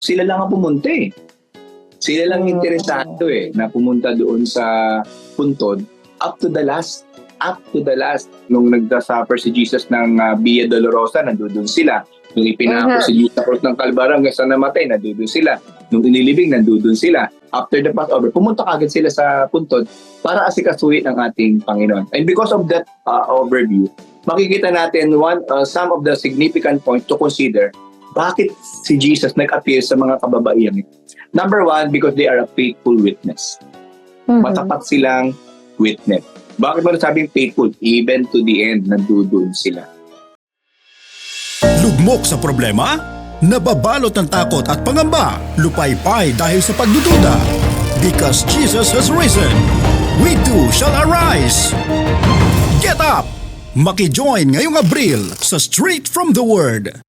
Sila lang ang pumunta eh. Sila lang interesado na pumunta doon sa puntod up to the last. Nung nagda-suffer si Jesus ng Via Dolorosa, nandoon sila. Nung ipinako si Jesus sa cross ng Kalbaryo hanggang sa namatay, nandoon sila. Nung inilibing, nandoon sila. After the Passover, pumunta kagad sila sa puntod para asikasuhin ang ating Panginoon. And because of that overview, makikita natin some of the significant points to consider bakit si Jesus nag-appear sa mga kababaihan. Number one, because they are a faithful witness. Matapat silang witness. Bakit mo nasabing faithful? Even to the end, nandoon sila. Lugmok sa problema? Nababalot ng takot at pangamba? Lupaypay dahil sa pagdududa? Because Jesus has risen, we too shall arise. Get up! Maki-join ngayong Abril sa Straight from the Word.